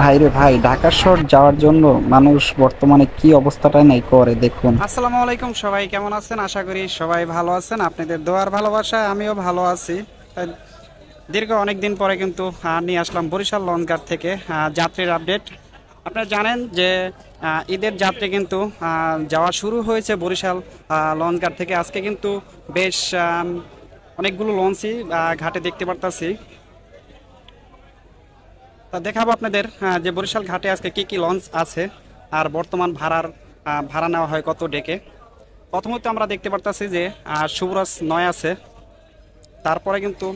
ভাইরে ভাই, ঢাকা শহর যাওয়ার জন্য মানুষ বর্তমানে কি অবস্থাটাই নাই করে দেখুন। আসসালামু আলাইকুম, সবাই কেমন আছেন? আশা করি সবাই ভালো আছেন। আপনাদের দোয়ার ভালোবাসায় আমিও ভালো আছি। তাই দীর্ঘ অনেক দিন পরে কিন্তু নিয়ে আসলাম বরিশাল লঞ্চঘাট থেকে যাত্রীর আপডেট। আপনারা জানেন যে ঈদের যাত্রী কিন্তু যাওয়া শুরু হয়েছে বরিশাল লঞ্চঘাট থেকে। আজকে কিন্তু বেশ অনেকগুলো লঞ্চই ঘাটে দেখতে পারতাছি। তা দেখাবো আপনাদের যে বরিশাল ঘাটে আজকে কি কি লঞ্চ আছে আর বর্তমান ভাড়া নেওয়া হয় কত ডেকে। প্রথমত আমরা দেখতে পারতাছি যে শুভরাজ 9 আছে। তারপরে কিন্তু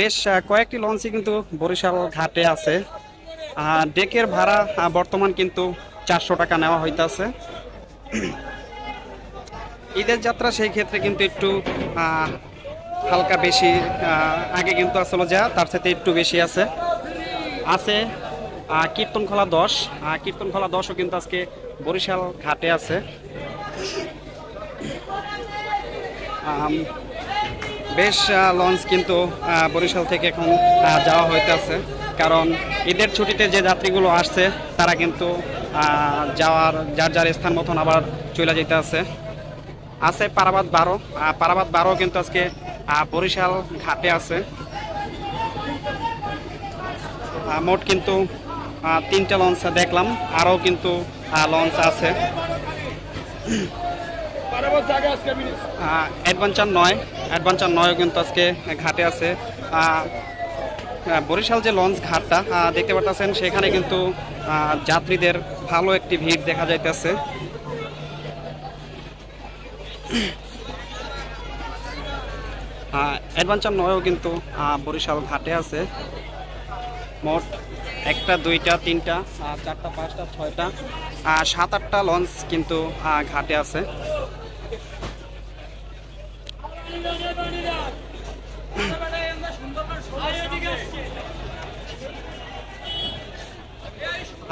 বেশ কয়েকটি লঞ্চই কিন্তু বরিশাল ঘাটে আছে। ডেকের ভাড়া বর্তমান কিন্তু 400 টাকা নেওয়া হইতাছে। ঈদের যাত্রা সেই ক্ষেত্রে কিন্তু একটু আহ, হালকা বেশি। আগে কিন্তু আসলে যা তার সাথে একটু বেশি আছে আছে কীর্তনখোলা 10। কীর্তনখোলা 10ও কিন্তু আজকে বরিশাল ঘাটে আছে। আম, বেশ লঞ্চ কিন্তু বরিশাল থেকে এখন যাওয়া হইতেছে, কারণ ঈদের ছুটিতে যে যাত্রীগুলো আসছে তারা কিন্তু যাওয়ার যার যার স্থান মতন আবার চলে যেতে আছে। আছে পারাবাদ 12। পারাবাদ 12 কিন্তু আজকে বরিশাল ঘাটে আছে। মোট কিন্তু 3টা লঞ্চ দেখলাম, আরও কিন্তু লঞ্চ আছে। অ্যাডভেঞ্চার 9 কিন্তু আজকে ঘাটে আছে। বরিশাল যে লঞ্চ ঘাটটা দেখতে পাচ্ছেন, সেখানে কিন্তু যাত্রীদের ভালো একটি ভিড় দেখা যাইতেছে। অ্যাডভেঞ্চার 9ও কিন্তু বরিশাল ঘাটে আছে। মোট 1টা 2টা 3টা 4টা 5টা 6টা 7-8টা লঞ্চ কিন্তু ঘাটে আছে।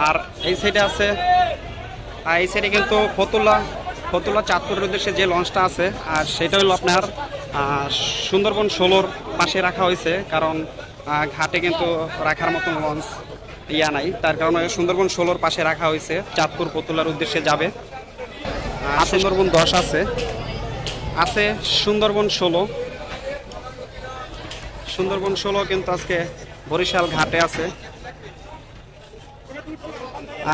আর এই সাইডে আছে, এই সাইডে কিন্তু ফতুল্লা ফতুল্লা চাঁদপুরের উদ্দেশ্যে যে লঞ্চটা আছে, আর সেটা হলো আপনার সুন্দরবন 16-র পাশে রাখা হয়েছে, কারণ ঘাটে কিন্তু রাখার মতন লঞ্চ নাই, তার কারণে সুন্দরবন 16-র পাশে রাখা হয়েছে। চাঁদপুর ফতুল্লার উদ্দেশ্যে যাবে। সুন্দরবন 10 আছে। আছে সুন্দরবন 16। সুন্দরবন 16 কিন্তু আজকে বরিশাল ঘাটে আছে।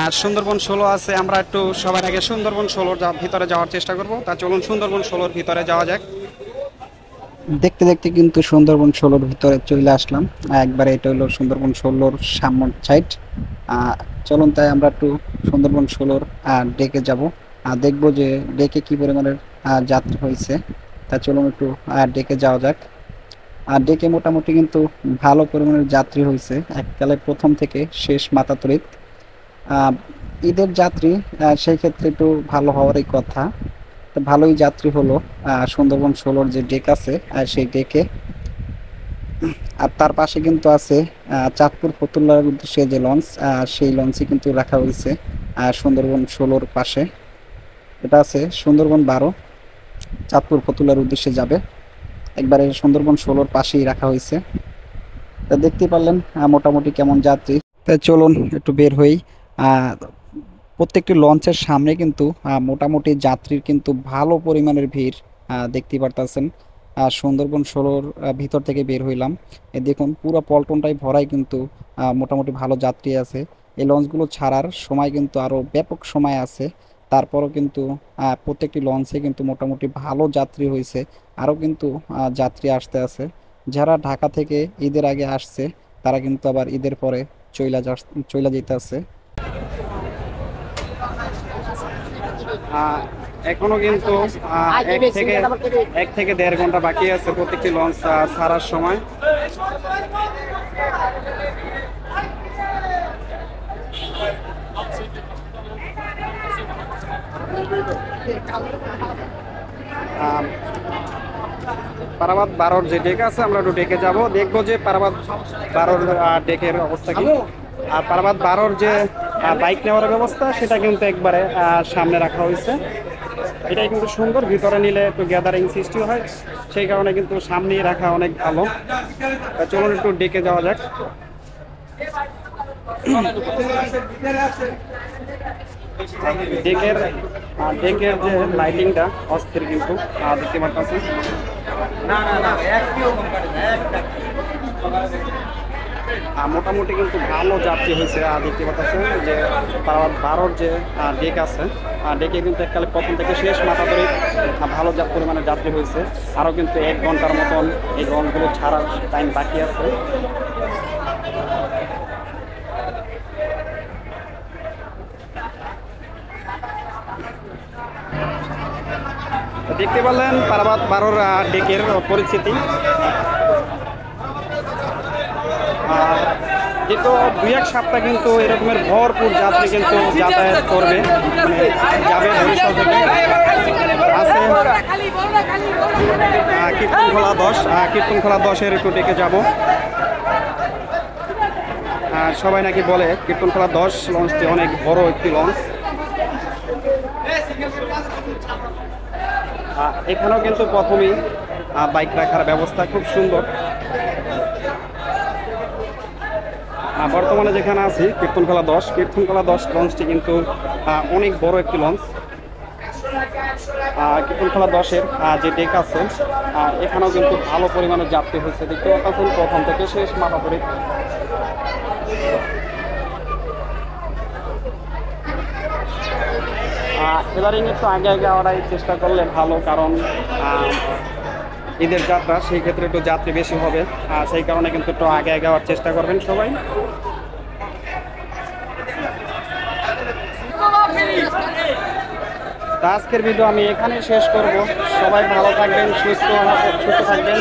আর সুন্দরবন 16 আছে। আমরা একটু সবার আগে সুন্দরবন 16-র ভিতরে যাওয়ার চেষ্টা করব। তা চলুন সুন্দরবন 16-র ভিতরে যাওয়া যাক। দেখতে দেখতে কিন্তু সুন্দরবন 16-র ভিতরে চলে আসলাম। একবারে এটা হলো সুন্দরবন 16-র সামনের সাইড। চলুন তাই আমরা একটু সুন্দরবন 16-র ডেকে যাব, দেখবো যে ডেকে কি পরিমাণের যাত্রী হয়েছে। তা চলুন একটু ডেকে যাওয়া যাক। আর ডেকে মোটামুটি কিন্তু ভালো পরিমাণের যাত্রী হয়েছে, এককালে প্রথম থেকে শেষ মাতাতরিত। আহ, ঈদের যাত্রী, সেই ক্ষেত্রে একটু ভালো হওয়ারই কথা। তো ভালোই যাত্রী হলো সুন্দরবন 16-র যে ডেক আছে সেই ডেকে। আর তার পাশে কিন্তু আছে চাঁদপুর ফতুল্লার উদ্দেশ্যে যে লঞ্চ, সেই লঞ্চই কিন্তু রাখা হয়েছে সুন্দরবন 16-র পাশে। এটা আছে সুন্দরবন 12, চাঁদপুর ফতুল্লার উদ্দেশ্যে যাবে। একবারে সুন্দরবন 16-র পাশেই রাখা হয়েছে। তা দেখতে পারলেন মোটামুটি কেমন যাত্রী। তাই চলুন একটু বের হই। আহ, প্রত্যেকটি লঞ্চের সামনে কিন্তু মোটামুটি যাত্রীর কিন্তু ভালো পরিমাণের ভিড় দেখতে পারতেছেন। সুন্দরবন 16-র ভিতর থেকে বের হইলাম। দেখুন পুরো পল্টনটাই ভরাই কিন্তু মোটামুটি ভালো যাত্রী আছে। এই লঞ্চগুলো ছাড়ার সময় কিন্তু আরও ব্যাপক সময় আছে। তারপরও কিন্তু প্রত্যেকটি লঞ্চে কিন্তু মোটামুটি ভালো যাত্রী হয়েছে। আরও কিন্তু যাত্রী আসতে আছে। যারা ঢাকা থেকে ঈদের আগে আসছে, তারা কিন্তু আবার ঈদের পরে চইলা যেতে আছে। এখনো কিন্তু 1 থেকে 1.5 ঘন্টা বাকি আছে প্রত্যেকটি লঞ্চ ছাড়ার সময়। আহ, পারাবাদ 12-র যে ডেক আছে, আমরা একটু ডেকে যাব, দেখবো যে পারাবাদ 12-র ডেকের অবস্থা কি। আর পারাবাদ 12-র যে বাইক নেওয়ার ব্যবস্থা, সেটা কিন্তু একবারে সামনে রাখা হয়েছে। এটাই কিন্তু সুন্দর, ভিতরে নিলে একটু গ্যাদারিং সৃষ্টি হয়, সেই কারণে কিন্তু সামনেই রাখা অনেক ভালো। চলুন একটু ডেকে যাওয়া যাক। ডেকের ডেকের যে লাইটিংটা অস্থির কিন্তু দেখতে পাচ্ছেন। মোটামুটি কিন্তু ভালো যাত্রী হয়েছে, দেখতে পাচ্ছেন যে 12 যে ডেক আছে, ডেকে কিন্তু এককালে প্রথম থেকে শেষ মাথা ধরে ভালো পরিমাণে যাত্রী হয়েছে। আরও কিন্তু 1 ঘন্টার মতন এই রঙগুলো ছাড়ার টাইম বাকি আছে। দেখতে পারলেন পারাবাত 12 ডেকের পরিস্থিতি। কিন্তু 2-1 সপ্তাহ কিন্তু এরকমের ভরপুর যাত্রী কিন্তু যাতায়াত করবে, মানে যাবে বরিশাল থেকে। আছে কীর্তনখোলা 10, কীর্তনখোলা 10-এর একটু ডেকে যাব। সবাই নাকি বলে কীর্তনখোলা 10 লঞ্চটি অনেক বড় একটি লঞ্চ। এখানেও কিন্তু প্রথমেই বাইক রাখার ব্যবস্থা খুব সুন্দর। বর্তমানে যেখানে আছি কীর্তনখোলা 10 লঞ্চটি কিন্তু অনেক বড় একটি লঞ্চ। কীর্তনখোলা 10-এর যে ডেক আছে এখানেও কিন্তু ভালো পরিমাণে যাত্রী হয়েছে, দেখতে পাচ্ছেন প্রথম থেকে শেষ মাথা ধরে। এবারে একটু আগে আগে আওয়ার চেষ্টা করলে ভালো, কারণ ঈদের যাত্রা, সেই ক্ষেত্রে একটু যাত্রী বেশি হবে, সেই কারণে কিন্তু একটু আগে আগে আওয়ার চেষ্টা করবেন সবাই। আজকের ভিডিও আমি এখানেই শেষ করব। সবাই ভালো থাকবেন, সুস্থ থাকবেন।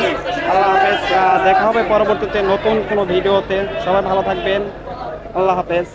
আল্লাহ হাফেজ। দেখা হবে পরবর্তীতে নতুন কোনো ভিডিওতে। সবাই ভালো থাকবেন। আল্লাহ হাফেজ।